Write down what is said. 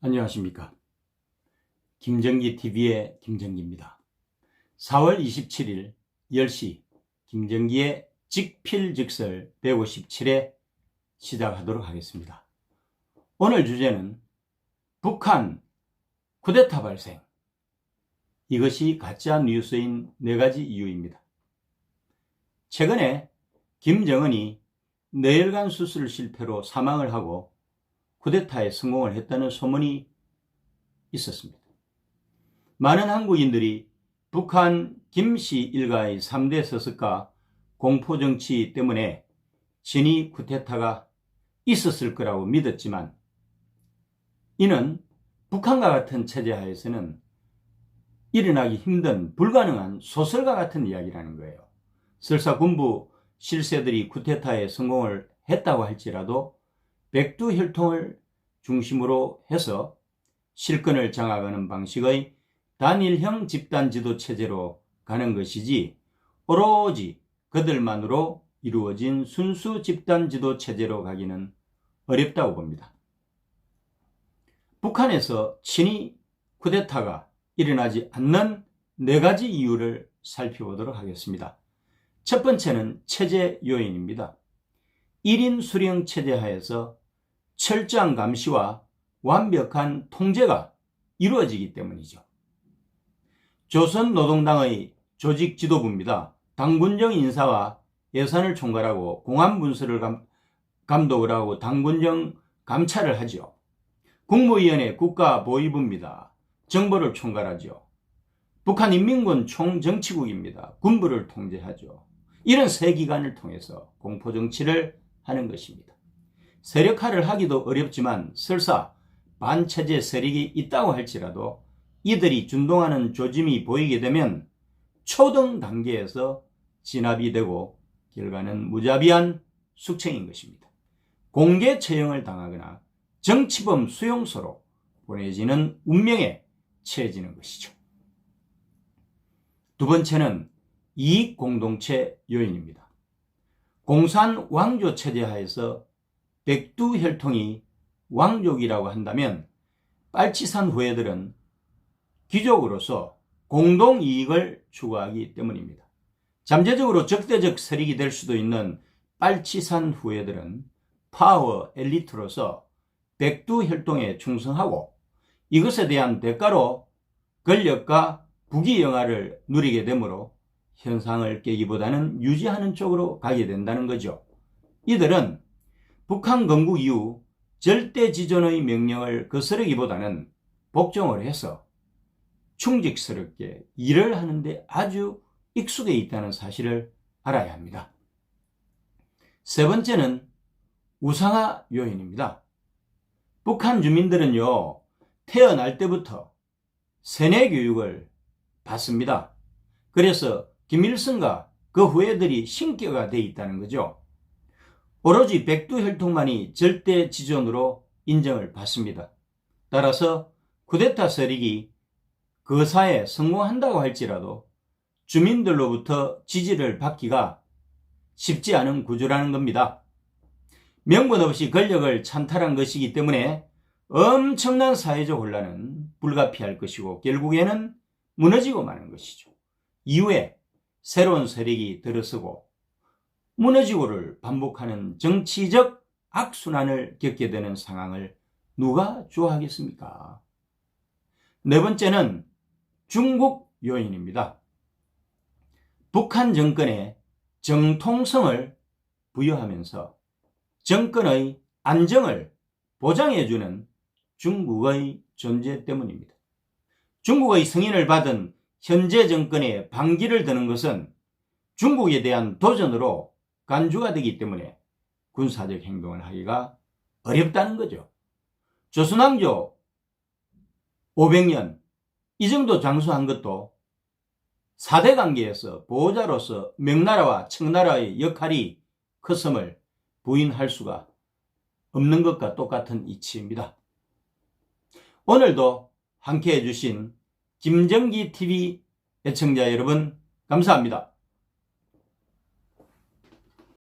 안녕하십니까. 김정기 TV의 김정기입니다. 4월 27일 10시 김정기의 직필즉설 157회 시작하도록 하겠습니다. 오늘 주제는 북한 쿠데타 발생, 이것이 가짜 뉴스인 4가지 이유입니다. 최근에 김정은이 뇌혈관 수술 실패로 사망을 하고 쿠데타에 성공을 했다는 소문이 있었습니다. 많은 한국인들이 북한 김씨 일가의 3대 서석과 공포정치 때문에 진위 쿠데타가 있었을 거라고 믿었지만, 이는 북한과 같은 체제 하에서는 일어나기 힘든 불가능한 소설과 같은 이야기라는 거예요. 설사 군부 실세들이 쿠데타에 성공을 했다고 할지라도 백두혈통을 중심으로 해서 실권을 장악하는 방식의 단일형 집단지도 체제로 가는 것이지, 오로지 그들만으로 이루어진 순수 집단지도 체제로 가기는 어렵다고 봅니다. 북한에서 친위 쿠데타가 일어나지 않는 4가지 이유를 살펴보도록 하겠습니다. 첫 번째는 체제 요인입니다. 1인 수령 체제 하에서 철저한 감시와 완벽한 통제가 이루어지기 때문이죠. 조선노동당의 조직 지도부입니다. 당군정 인사와 예산을 총괄하고 공안문서를 감독을 하고 당군정 감찰을 하죠. 국무위원회 국가보위부입니다. 정보를 총괄하죠. 북한인민군 총정치국입니다. 군부를 통제하죠. 이런 세 기관을 통해서 공포정치를 하는 것입니다. 세력화를 하기도 어렵지만 설사 반체제 세력이 있다고 할지라도 이들이 준동하는 조짐이 보이게 되면 초등 단계에서 진압이 되고 결과는 무자비한 숙청인 것입니다. 공개 처형을 당하거나 정치범 수용소로 보내지는 운명에 처해지는 것이죠. 두 번째는 이익공동체 요인입니다. 공산 왕조 체제 하에서 백두혈통이 왕족이라고 한다면 빨치산 후예들은 귀족으로서 공동이익을 추구하기 때문입니다. 잠재적으로 적대적 세력이 될 수도 있는 빨치산 후예들은 파워 엘리트로서 백두혈통에 충성하고 이것에 대한 대가로 권력과 부귀영화를 누리게 되므로 현상을 깨기보다는 유지하는 쪽으로 가게 된다는 거죠. 이들은 북한 건국 이후 절대지존의 명령을 거스르기보다는 복종을 해서 충직스럽게 일을 하는데 아주 익숙해 있다는 사실을 알아야 합니다. 세 번째는 우상화 요인입니다. 북한 주민들은요, 태어날 때부터 세뇌 교육을 받습니다. 그래서 김일성과 그 후예들이 신격화 되어 있다는 거죠. 오로지 백두혈통만이 절대지존으로 인정을 받습니다. 따라서 쿠데타 세력이 거사에 성공한다고 할지라도 주민들로부터 지지를 받기가 쉽지 않은 구조라는 겁니다. 명분 없이 권력을 찬탈한 것이기 때문에 엄청난 사회적 혼란은 불가피할 것이고 결국에는 무너지고 마는 것이죠. 이후에 새로운 세력이 들어서고 무너지고를 반복하는 정치적 악순환을 겪게 되는 상황을 누가 좋아하겠습니까? 네 번째는 중국 요인입니다. 북한 정권에 정통성을 부여하면서 정권의 안정을 보장해주는 중국의 존재 때문입니다. 중국의 승인을 받은 현재 정권에 반기를 드는 것은 중국에 대한 도전으로 간주가 되기 때문에 군사적 행동을 하기가 어렵다는 거죠. 조선왕조 500년 이 정도 장수한 것도 4대 관계에서 보호자로서 명나라와 청나라의 역할이 컸음을 부인할 수가 없는 것과 똑같은 이치입니다. 오늘도 함께해 주신 김정기 TV 애청자 여러분 감사합니다.